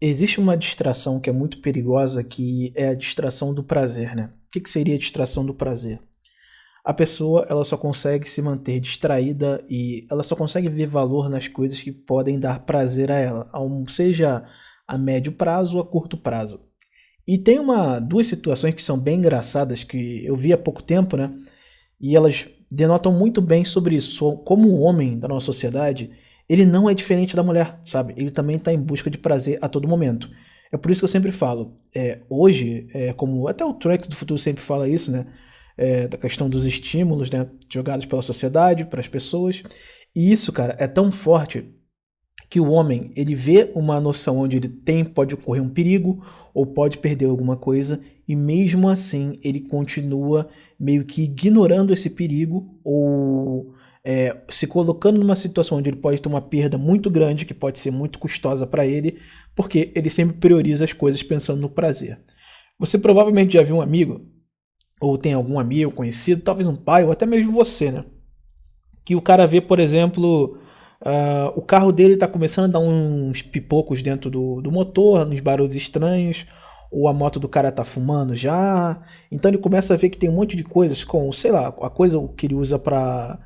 Existe uma distração que é muito perigosa, que é a distração do prazer, né? O que que seria a distração do prazer? A pessoa, ela só consegue se manter distraída e ela só consegue ver valor nas coisas que podem dar prazer a ela, seja a médio prazo ou a curto prazo. E tem duas situações que são bem engraçadas que eu vi há pouco tempo, né? E elas denotam muito bem sobre isso. Como o homem da nossa sociedade, ele não é diferente da mulher, sabe? Ele também está em busca de prazer a todo momento. É por isso que eu sempre falo, hoje, como até o Trunks do Futuro sempre fala isso, né? Da questão dos estímulos, né? Jogados pela sociedade, para as pessoas. E isso, cara, é tão forte que o homem ele vê uma noção onde pode ocorrer um perigo ou pode perder alguma coisa e mesmo assim ele continua meio que ignorando esse perigo ou se colocando numa situação onde ele pode ter uma perda muito grande que pode ser muito custosa para ele porque ele sempre prioriza as coisas pensando no prazer. Você provavelmente já viu um amigo ou tem algum amigo conhecido, talvez um pai ou até mesmo você, né? Que o cara vê, por exemplo, o carro dele está começando a dar uns pipocos dentro do motor, uns barulhos estranhos, ou a moto do cara tá fumando já. Então ele começa a ver que tem um monte de coisas com, sei lá, a coisa que ele usa para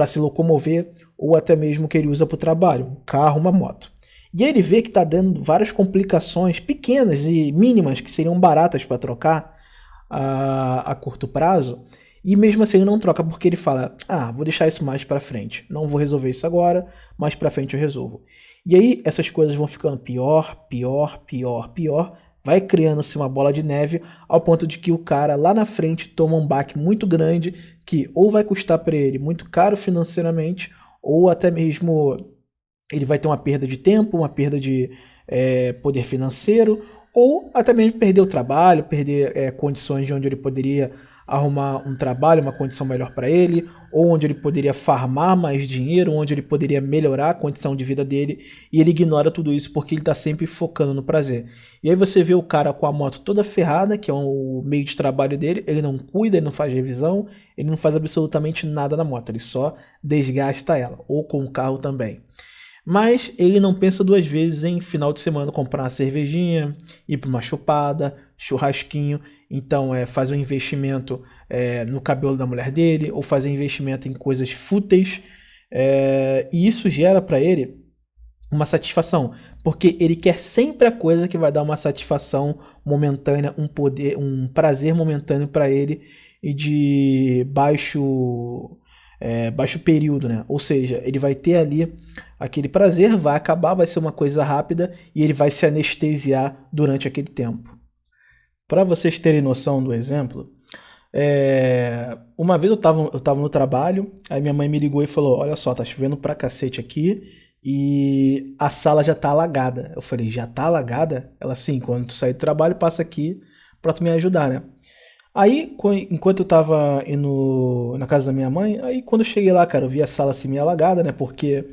se locomover, ou até mesmo que ele usa para o trabalho, um carro, uma moto. E aí ele vê que está dando várias complicações pequenas e mínimas que seriam baratas para trocar a curto prazo. E mesmo assim ele não troca porque ele fala, vou deixar isso mais pra frente, não vou resolver isso agora, mais pra frente eu resolvo. E aí essas coisas vão ficando pior, pior, pior, pior, vai criando-se uma bola de neve ao ponto de que o cara lá na frente toma um baque muito grande que ou vai custar para ele muito caro financeiramente ou até mesmo ele vai ter uma perda de tempo, uma perda de poder financeiro ou até mesmo perder o trabalho, perder condições de onde ele poderia arrumar um trabalho, uma condição melhor para ele, ou onde ele poderia farmar mais dinheiro, onde ele poderia melhorar a condição de vida dele, e ele ignora tudo isso porque ele está sempre focando no prazer. E aí você vê o cara com a moto toda ferrada, que é o meio de trabalho dele, ele não cuida, ele não faz revisão, ele não faz absolutamente nada na moto, ele só desgasta ela, ou com o carro também. Mas ele não pensa duas vezes em final de semana comprar uma cervejinha, ir para uma chupada, churrasquinho. Então fazer um investimento no cabelo da mulher dele ou fazer investimento em coisas fúteis. E isso gera para ele uma satisfação, porque ele quer sempre a coisa que vai dar uma satisfação momentânea, um prazer momentâneo para ele e de baixo período, né? Ou seja, ele vai ter ali aquele prazer, vai acabar, vai ser uma coisa rápida e ele vai se anestesiar durante aquele tempo. Para vocês terem noção do exemplo, uma vez eu tava no trabalho, aí minha mãe me ligou e falou, olha só, tá chovendo pra cacete aqui e a sala já tá alagada. Eu falei, já tá alagada? Ela, sim, quando tu sair do trabalho, passa aqui pra tu me ajudar, né? Aí, enquanto eu tava indo na casa da minha mãe, aí quando eu cheguei lá, cara, eu vi a sala assim meio alagada, né? Porque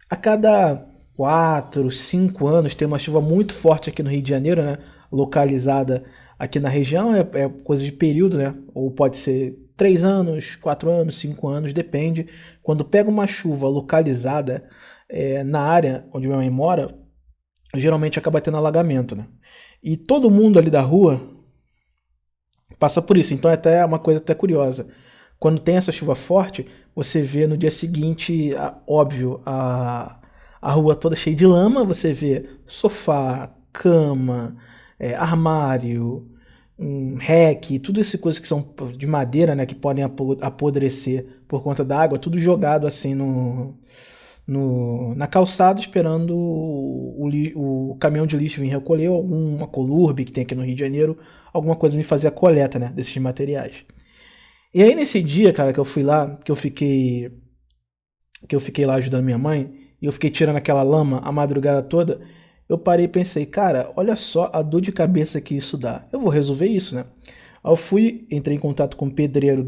a cada 4, 5 anos tem uma chuva muito forte aqui no Rio de Janeiro, né? Localizada aqui na região, é coisa de período, né? Ou pode ser 3 anos, 4 anos, 5 anos, depende. Quando pega uma chuva localizada na área onde minha mãe mora, geralmente acaba tendo alagamento, né? E todo mundo ali da rua passa por isso, então é até uma coisa até curiosa. Quando tem essa chuva forte, você vê no dia seguinte, óbvio, a rua toda cheia de lama, você vê sofá, cama, armário, reque, tudo essas coisas que são de madeira, né, que podem apodrecer por conta da água, tudo jogado assim na calçada, esperando o caminhão de lixo vir recolher, alguma Colurb que tem aqui no Rio de Janeiro, alguma coisa me fazer a coleta, né, desses materiais. E aí nesse dia, cara, que eu fui lá, que eu fiquei lá ajudando minha mãe, e eu fiquei tirando aquela lama a madrugada toda, eu parei e pensei, cara, olha só a dor de cabeça que isso dá. Eu vou resolver isso, né? Aí eu fui, entrei em contato com o pedreiro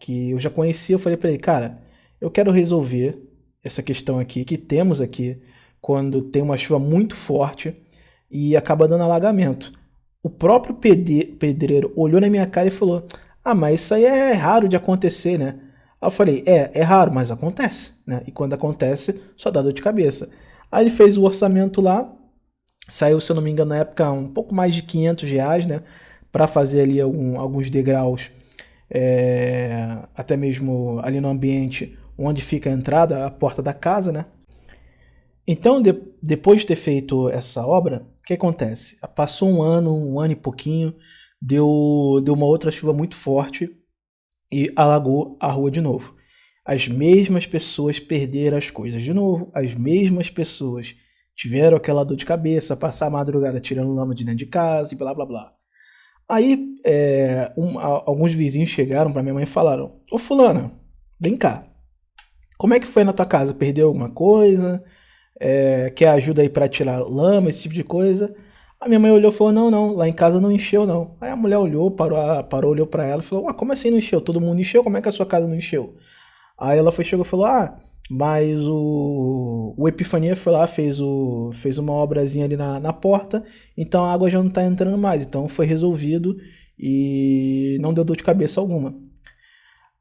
que eu já conhecia, eu falei pra ele, cara, eu quero resolver essa questão aqui, que temos aqui, quando tem uma chuva muito forte e acaba dando alagamento. O próprio pedreiro olhou na minha cara e falou, mas isso aí é raro de acontecer, né? Aí eu falei, é raro, mas acontece, né? E quando acontece, só dá dor de cabeça. Aí ele fez o orçamento lá, Saiu, se eu não me engano, na época um pouco mais de R$ 500, né? Para fazer ali alguns degraus, até mesmo ali no ambiente onde fica a entrada, a porta da casa, né? Então, depois de ter feito essa obra, o que acontece? Passou um ano e pouquinho, deu uma outra chuva muito forte e alagou a rua de novo. As mesmas pessoas perderam as coisas de novo, as mesmas pessoas tiveram aquela dor de cabeça, passar a madrugada tirando lama de dentro de casa e blá blá blá. Aí, alguns vizinhos chegaram para minha mãe e falaram: Ô fulana, vem cá, como é que foi na tua casa? Perdeu alguma coisa? Quer ajuda aí para tirar lama, esse tipo de coisa? A minha mãe olhou e falou: não, não, lá em casa não encheu não. Aí a mulher olhou, parou, olhou para ela e falou: como assim não encheu? Todo mundo encheu? Como é que a sua casa não encheu? Aí ela chegou e falou: mas o Epifania foi lá, fez uma obrazinha ali na porta, então a água já não tá entrando mais. Então foi resolvido e não deu dor de cabeça alguma.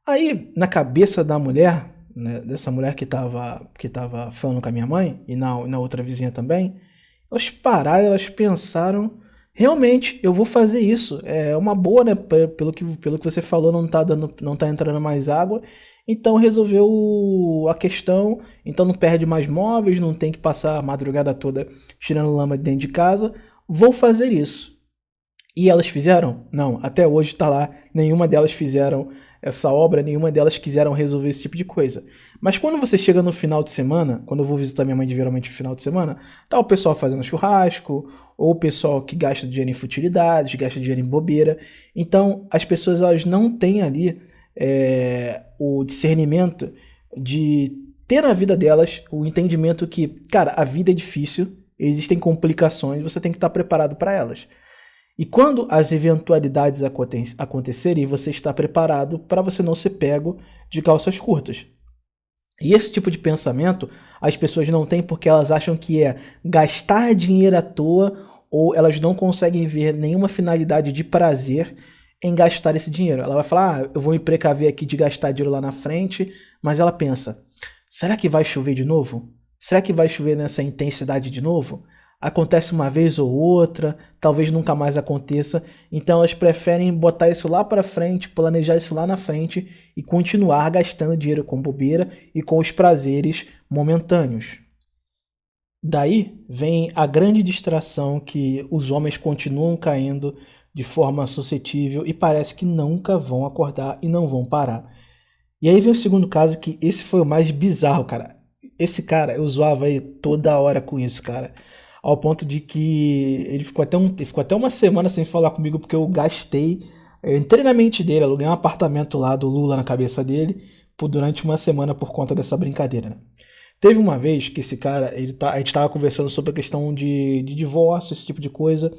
Aí, na cabeça da mulher, né, dessa mulher que tava falando com a minha mãe, e na outra vizinha também, elas pararam, elas pensaram, realmente, eu vou fazer isso. É uma boa, né? Pelo que você falou, não tá entrando mais água. Então resolveu a questão, então não perde mais móveis, não tem que passar a madrugada toda tirando lama de dentro de casa. Vou fazer isso. E elas fizeram? Não, até hoje tá lá, nenhuma delas fizeram essa obra, nenhuma delas quiseram resolver esse tipo de coisa. Mas quando você chega no final de semana, quando eu vou visitar minha mãe geralmente no final de semana, tá o pessoal fazendo churrasco, ou o pessoal que gasta dinheiro em futilidades, gasta dinheiro em bobeira. Então as pessoas elas não têm ali o discernimento de ter na vida delas o entendimento que, cara, a vida é difícil, existem complicações, você tem que estar preparado para elas. E quando as eventualidades acontecerem, você está preparado para você não ser pego de calças curtas. E esse tipo de pensamento as pessoas não têm porque elas acham que é gastar dinheiro à toa ou elas não conseguem ver nenhuma finalidade de prazer em gastar esse dinheiro. Ela vai falar: eu vou me precaver aqui de gastar dinheiro lá na frente, mas ela pensa: será que vai chover de novo? Será que vai chover nessa intensidade de novo? Acontece uma vez ou outra, talvez nunca mais aconteça, então elas preferem botar isso lá para frente, planejar isso lá na frente e continuar gastando dinheiro com bobeira e com os prazeres momentâneos. Daí vem a grande distração que os homens continuam caindo de forma suscetível e parece que nunca vão acordar e não vão parar. E aí vem o segundo caso, que esse foi o mais bizarro, cara. Esse cara, eu zoava ele toda hora com isso, cara. Ao ponto de que ele ficou até uma semana sem falar comigo porque eu gastei. Eu entrei na mente dele, aluguei um apartamento lá do Lula na cabeça dele durante uma semana por conta dessa brincadeira, né? Teve uma vez que esse cara, a gente tava conversando sobre a questão de divórcio, esse tipo de coisa,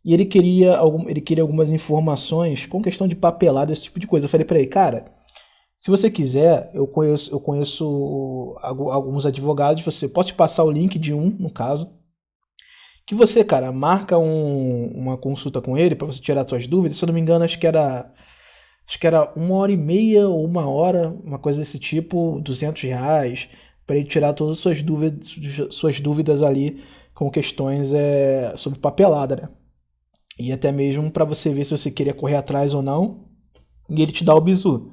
e ele queria algumas informações com questão de papelada, esse tipo de coisa. Eu falei pra ele: cara, se você quiser, eu conheço alguns advogados, você pode te passar o link de um, no caso, que você, cara, marca uma consulta com ele pra você tirar suas dúvidas. Se eu não me engano, acho que era 1 hora e meia ou 1 hora, uma coisa desse tipo, R$ 200, para ele tirar todas as suas dúvidas ali com questões sobre papelada, né? E até mesmo para você ver se você queria correr atrás ou não, e ele te dá o bizu.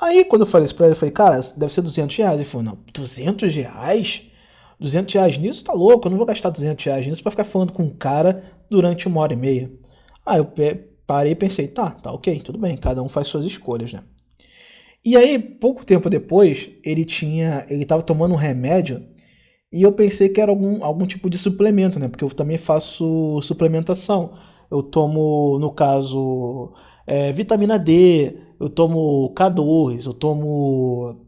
Aí quando eu falei isso pra ele, eu falei: cara, deve ser R$ 200. Ele falou: não, R$ 200? R$ 200 nisso? Tá louco, eu não vou gastar R$ 200 nisso pra ficar falando com um cara durante 1 hora e meia. Aí eu parei e pensei: tá, ok, tudo bem, cada um faz suas escolhas, né? E aí, pouco tempo depois, ele tava tomando um remédio e eu pensei que era algum tipo de suplemento, né? Porque eu também faço suplementação. Eu tomo, no caso, vitamina D, eu tomo K2, eu tomo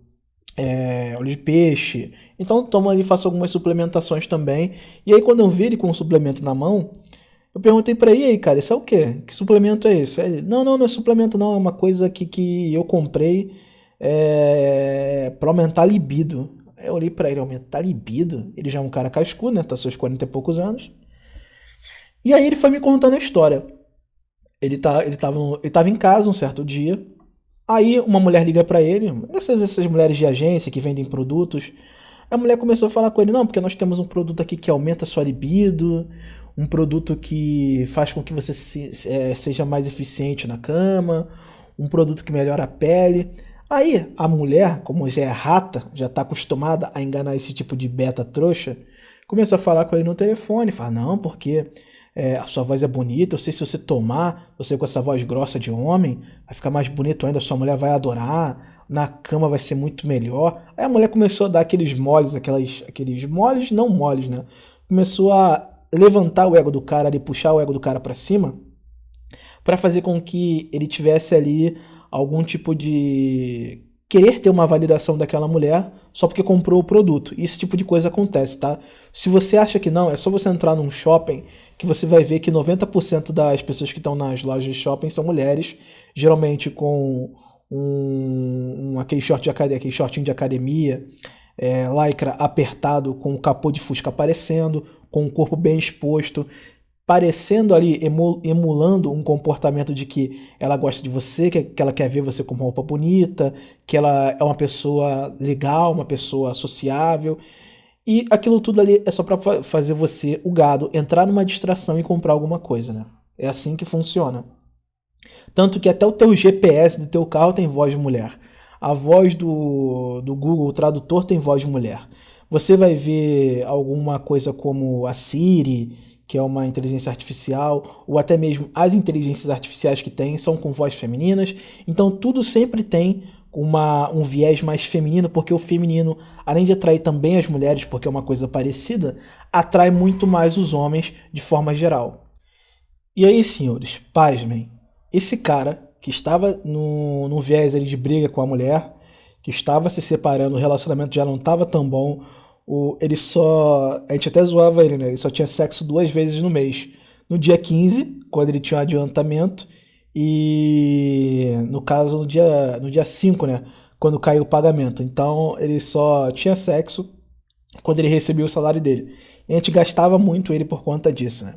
óleo de peixe. Então eu tomo ali, faço algumas suplementações também. E aí quando eu vi ele com um suplemento na mão, eu perguntei pra ele: e aí, cara, isso é o quê? Que suplemento é esse? Aí ele: não, não, não é suplemento não, é uma coisa que eu comprei pra aumentar a libido. Aí eu olhei pra ele: aumentar a libido? Ele já é um cara cascudo, né? Tá seus 40 e poucos anos. E aí ele foi me contando a história. Ele tava em casa um certo dia. Aí uma mulher liga pra ele, essas mulheres de agência que vendem produtos. A mulher começou a falar com ele, não, porque nós temos um produto aqui que aumenta a sua libido, um produto que faz com que você seja mais eficiente na cama, um produto que melhora a pele. Aí a mulher, como já é rata, já está acostumada a enganar esse tipo de beta trouxa, começou a falar com ele no telefone, fala, não, porque a sua voz é bonita, eu sei se você tomar, você com essa voz grossa de homem, vai ficar mais bonito ainda, sua mulher vai adorar, na cama vai ser muito melhor. Aí a mulher começou a dar aqueles moles, aqueles moles, não moles, né? Começou a levantar o ego do cara ali, puxar o ego do cara pra cima, para fazer com que ele tivesse ali algum tipo de querer ter uma validação daquela mulher só porque comprou o produto. E esse tipo de coisa acontece, tá? Se você acha que não, é só você entrar num shopping que você vai ver que 90% das pessoas que estão nas lojas de shopping são mulheres, geralmente com aquele aquele shortinho de academia, lycra apertado, com o capô de fusca aparecendo, com o corpo bem exposto, parecendo ali, emulando um comportamento de que ela gosta de você, que ela quer ver você com uma roupa bonita, que ela é uma pessoa legal, uma pessoa sociável. E aquilo tudo ali é só para fazer você, o gado, entrar numa distração e comprar alguma coisa, né? É assim que funciona. Tanto que até o teu GPS do teu carro tem voz de mulher. A voz do Google, o tradutor, tem voz de mulher. Você vai ver alguma coisa como a Siri, que é uma inteligência artificial, ou até mesmo as inteligências artificiais que tem são com vozes femininas. Então tudo sempre tem um viés mais feminino, porque o feminino, além de atrair também as mulheres, porque é uma coisa parecida, atrai muito mais os homens de forma geral. E aí, senhores, pasmem, esse cara que estava no viés ali de briga com a mulher, que estava se separando, o relacionamento já não estava tão bom, ele só... A gente até zoava ele, né? Ele só tinha sexo 2 vezes no mês. No dia 15, quando ele tinha um adiantamento, e no caso no dia 5, né? Quando caiu o pagamento. Então ele só tinha sexo quando ele recebia o salário dele. E a gente gastava muito ele por conta disso, né?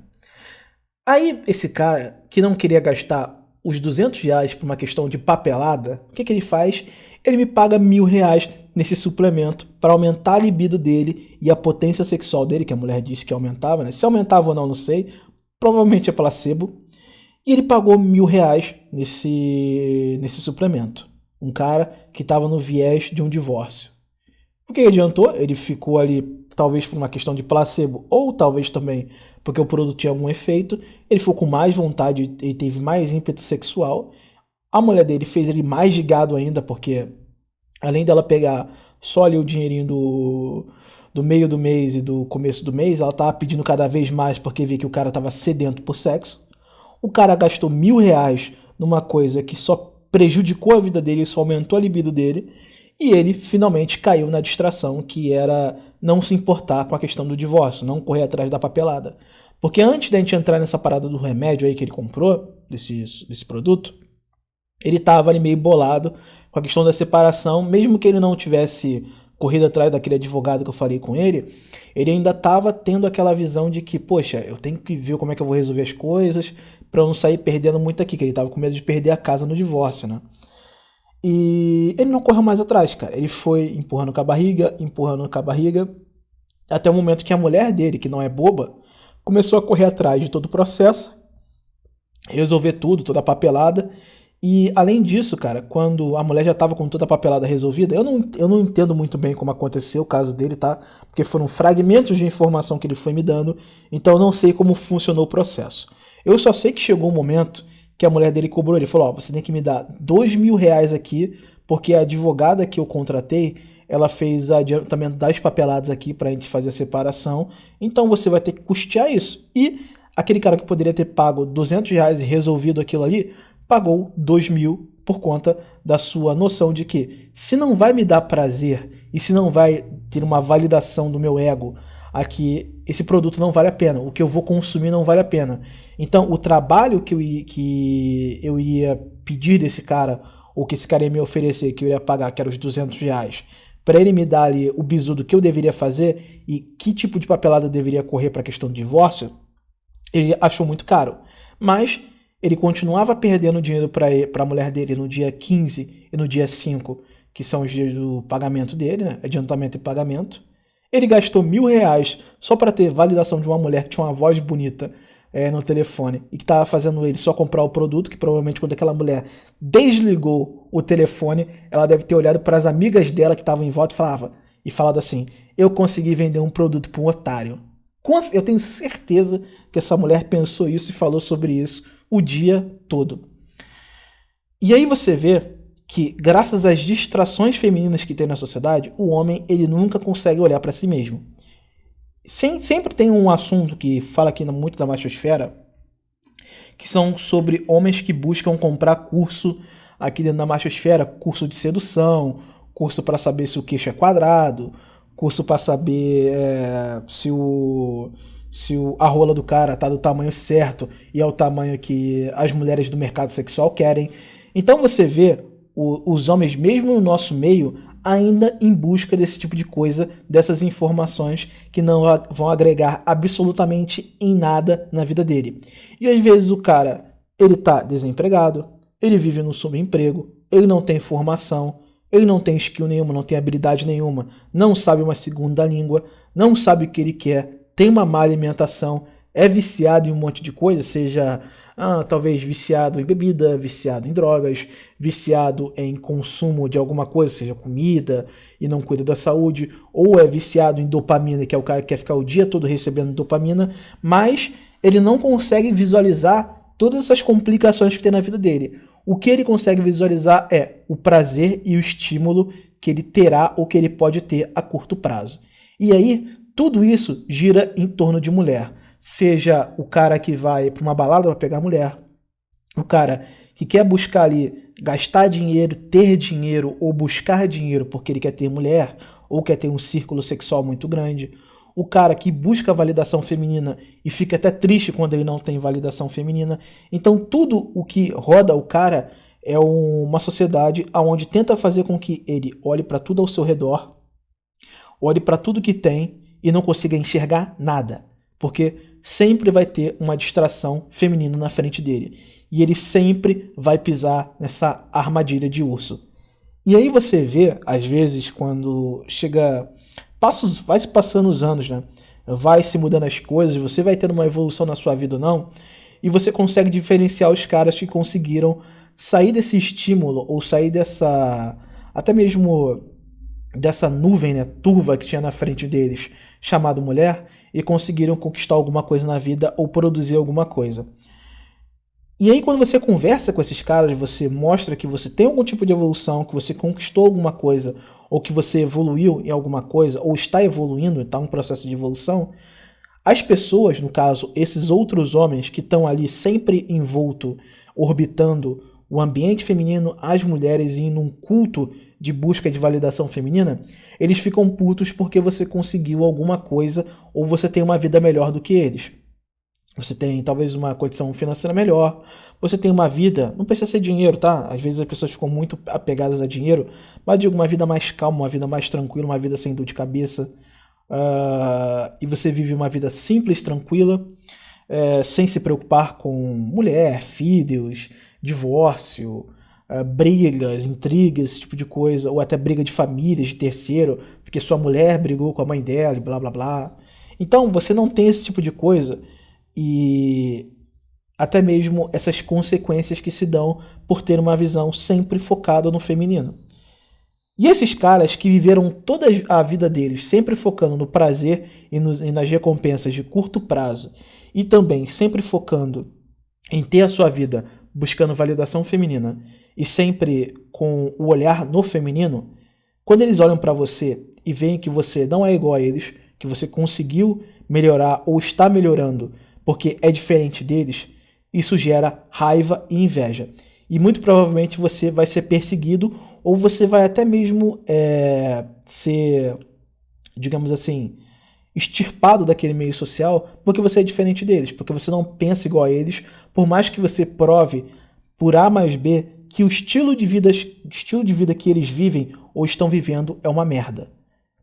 Aí esse cara que não queria gastar os R$ 200 por uma questão de papelada, o que ele faz? Ele me paga R$ 1.000 nesse suplemento para aumentar a libido dele e a potência sexual dele, que a mulher disse que aumentava, né? Se aumentava ou não, não sei. Provavelmente é placebo. E ele pagou R$ 1.000 nesse suplemento. Um cara que estava no viés de um divórcio. O que adiantou? Ele ficou ali, talvez por uma questão de placebo, ou talvez também porque o produto tinha algum efeito. Ele ficou com mais vontade, ele teve mais ímpeto sexual. A mulher dele fez ele mais de gado ainda, porque além dela pegar só ali o dinheirinho do meio do mês e do começo do mês, ela tava pedindo cada vez mais porque via que o cara tava sedento por sexo. O cara gastou R$ 1.000 numa coisa que só prejudicou a vida dele, só aumentou a libido dele, e ele finalmente caiu na distração, que era não se importar com a questão do divórcio, não correr atrás da papelada. Porque antes da gente entrar nessa parada do remédio aí que ele comprou, desse produto, ele tava ali meio bolado com a questão da separação, mesmo que ele não tivesse corrido atrás daquele advogado que eu falei com ele ainda estava tendo aquela visão de que, poxa, eu tenho que ver como é que eu vou resolver as coisas para eu não sair perdendo muito aqui, que ele estava com medo de perder a casa no divórcio, né? E ele não correu mais atrás, cara. Ele foi empurrando com a barriga, até o momento que a mulher dele, que não é boba, começou a correr atrás de todo o processo, resolver tudo, toda a papelada. E além disso, cara, quando a mulher já estava com toda a papelada resolvida, eu não entendo muito bem como aconteceu o caso dele, tá? Porque foram fragmentos de informação que ele foi me dando, então eu não sei como funcionou o processo. Eu só sei que chegou um momento que a mulher dele cobrou, ele falou, ó, você tem que me dar R$ 2.000 aqui, porque a advogada que eu contratei, ela fez adiantamento das papeladas aqui pra gente fazer a separação, então você vai ter que custear isso. E aquele cara que poderia ter pago R$ 200 e resolvido aquilo ali, pagou 2.000 por conta da sua noção de que se não vai me dar prazer e se não vai ter uma validação do meu ego aqui, esse produto não vale a pena, o que eu vou consumir não vale a pena. Então o trabalho que eu iria pedir desse cara, ou que esse cara ia me oferecer, que eu iria pagar, que era os R$ 200, para ele me dar ali o bizu do que eu deveria fazer e que tipo de papelada eu deveria correr para a questão do divórcio, ele achou muito caro. Mas ele continuava perdendo dinheiro para a mulher dele no dia 15 e no dia 5, que são os dias do pagamento dele, né? Adiantamento e pagamento. Ele gastou R$ 1.000 só para ter validação de uma mulher que tinha uma voz bonita no telefone e que estava fazendo ele só comprar o produto, que provavelmente quando aquela mulher desligou o telefone, ela deve ter olhado para as amigas dela que estavam em volta e falado assim: eu consegui vender um produto para um otário. Eu tenho certeza que essa mulher pensou isso e falou sobre isso o dia todo. E aí você vê que, graças às distrações femininas que tem na sociedade, o homem ele nunca consegue olhar para si mesmo. Sempre tem um assunto que fala aqui muito da machosfera, que são sobre homens que buscam comprar curso aqui dentro da machosfera, curso de sedução, curso para saber se o queixo é quadrado, curso para saber se a rola do cara tá do tamanho certo e é o tamanho que as mulheres do mercado sexual querem. Então você vê os homens, mesmo no nosso meio, ainda em busca desse tipo de coisa, dessas informações que não vão agregar absolutamente em nada na vida dele. E às vezes o cara, ele tá desempregado, ele vive no subemprego, ele não tem formação, ele não tem skill nenhuma, não tem habilidade nenhuma, não sabe uma segunda língua, não sabe o que ele quer, tem uma má alimentação, é viciado em um monte de coisa, seja talvez viciado em bebida, viciado em drogas, viciado em consumo de alguma coisa, seja comida, e não cuida da saúde, ou é viciado em dopamina, que é o cara que quer ficar o dia todo recebendo dopamina, mas ele não consegue visualizar todas essas complicações que tem na vida dele. O que ele consegue visualizar é o prazer e o estímulo que ele terá ou que ele pode ter a curto prazo. E aí, tudo isso gira em torno de mulher. Seja o cara que vai para uma balada para pegar mulher, o cara que quer buscar ali gastar dinheiro, ter dinheiro ou buscar dinheiro porque ele quer ter mulher ou quer ter um círculo sexual muito grande, o cara que busca validação feminina e fica até triste quando ele não tem validação feminina. Então tudo o que roda o cara é uma sociedade onde tenta fazer com que ele olhe para tudo ao seu redor, olhe para tudo que tem e não consiga enxergar nada, porque sempre vai ter uma distração feminina na frente dele. E ele sempre vai pisar nessa armadilha de urso. E aí você vê, às vezes, quando vai se passando os anos, né? Vai se mudando as coisas, você vai tendo uma evolução na sua vida ou não, e você consegue diferenciar os caras que conseguiram sair desse estímulo, ou sair até mesmo dessa nuvem, né, turva que tinha na frente deles, chamado mulher, e conseguiram conquistar alguma coisa na vida ou produzir alguma coisa. E aí quando você conversa com esses caras, você mostra que você tem algum tipo de evolução, que você conquistou alguma coisa, ou que você evoluiu em alguma coisa, ou está evoluindo, está em um processo de evolução, as pessoas, no caso, esses outros homens que estão ali sempre envolto, orbitando o ambiente feminino, as mulheres e em um culto de busca de validação feminina, eles ficam putos porque você conseguiu alguma coisa ou você tem uma vida melhor do que eles. Você tem talvez uma condição financeira melhor, você tem uma vida, não precisa ser dinheiro, tá? Às vezes as pessoas ficam muito apegadas a dinheiro, mas digo, uma vida mais calma, uma vida mais tranquila, uma vida sem dor de cabeça, e você vive uma vida simples, tranquila, sem se preocupar com mulher, filhos, divórcio, brigas, intrigas, esse tipo de coisa, ou até briga de família, de terceiro, porque sua mulher brigou com a mãe dela e blá blá blá. Então você não tem esse tipo de coisa e até mesmo essas consequências que se dão por ter uma visão sempre focada no feminino. E esses caras que viveram toda a vida deles sempre focando no prazer e nas recompensas de curto prazo e também sempre focando em ter a sua vida buscando validação feminina e sempre com o olhar no feminino, quando eles olham para você e veem que você não é igual a eles, que você conseguiu melhorar ou está melhorando porque é diferente deles, isso gera raiva e inveja. E muito provavelmente você vai ser perseguido ou você vai até mesmo ser, digamos assim, extirpado daquele meio social porque você é diferente deles, porque você não pensa igual a eles, por mais que você prove por A mais B que o estilo de vida que eles vivem ou estão vivendo é uma merda.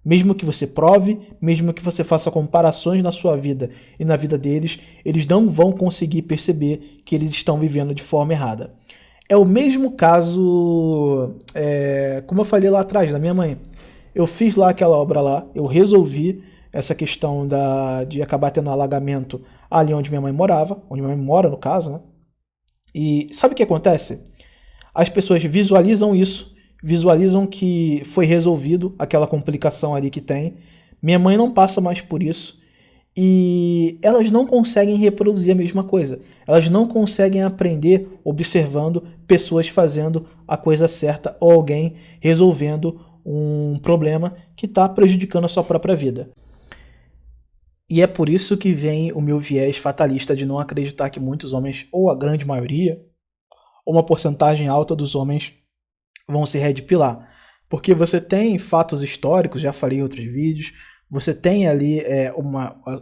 Mesmo que você prove, mesmo que você faça comparações na sua vida e na vida deles, eles não vão conseguir perceber que eles estão vivendo de forma errada. É o mesmo caso, como eu falei lá atrás, da minha mãe. eu fiz lá aquela obra lá, eu resolvi essa questão de acabar tendo alagamento ali onde minha mãe morava, onde minha mãe mora no caso, né? E sabe o que acontece? As pessoas visualizam isso, visualizam que foi resolvido aquela complicação ali que tem. Minha mãe não passa mais por isso. E elas não conseguem reproduzir a mesma coisa. Elas não conseguem aprender observando pessoas fazendo a coisa certa ou alguém resolvendo um problema que está prejudicando a sua própria vida. E é por isso que vem o meu viés fatalista de não acreditar que muitos homens, ou a grande maioria, ou uma porcentagem alta dos homens vão se redpilar. Porque você tem fatos históricos, já falei em outros vídeos, você tem ali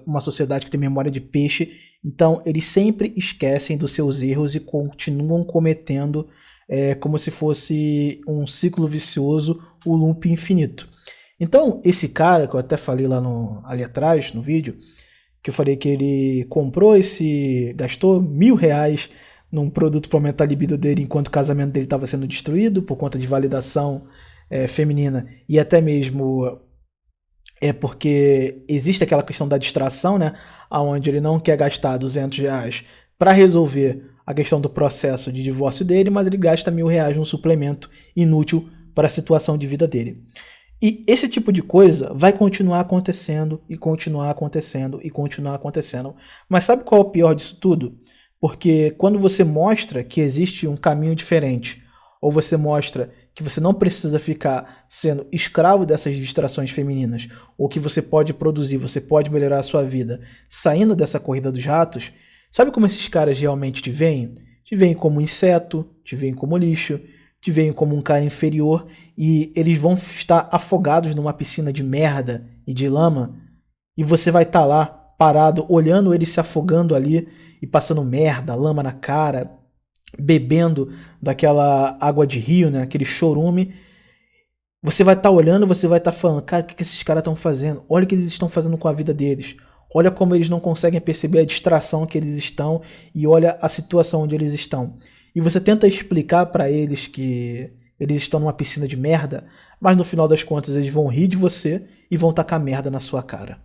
uma sociedade que tem memória de peixe, então eles sempre esquecem dos seus erros e continuam cometendo como se fosse um ciclo vicioso, o loop infinito. Então esse cara, que eu até falei lá ali atrás no vídeo, que eu falei que ele gastou R$1.000 num produto para aumentar a libido dele enquanto o casamento dele estava sendo destruído por conta de validação feminina e até mesmo porque existe aquela questão da distração, né, onde ele não quer gastar R$200 para resolver a questão do processo de divórcio dele, mas ele gasta R$1.000 num suplemento inútil para a situação de vida dele. E esse tipo de coisa vai continuar acontecendo e continuar acontecendo e continuar acontecendo. Mas sabe qual é o pior disso tudo? Porque quando você mostra que existe um caminho diferente, ou você mostra que você não precisa ficar sendo escravo dessas distrações femininas, ou que você pode produzir, você pode melhorar a sua vida saindo dessa corrida dos ratos, sabe como esses caras realmente te veem? Te veem como inseto, te veem como lixo, te veem como um cara inferior e eles vão estar afogados numa piscina de merda e de lama e você vai estar lá parado olhando eles se afogando ali e passando merda, lama na cara, bebendo daquela água de rio, né, aquele chorume. Você vai estar olhando, você vai estar falando, cara, o que esses caras estão fazendo? Olha o que eles estão fazendo com a vida deles. Olha como eles não conseguem perceber a distração que eles estão e olha a situação onde eles estão. E você tenta explicar para eles que eles estão numa piscina de merda, mas no final das contas eles vão rir de você e vão tacar merda na sua cara.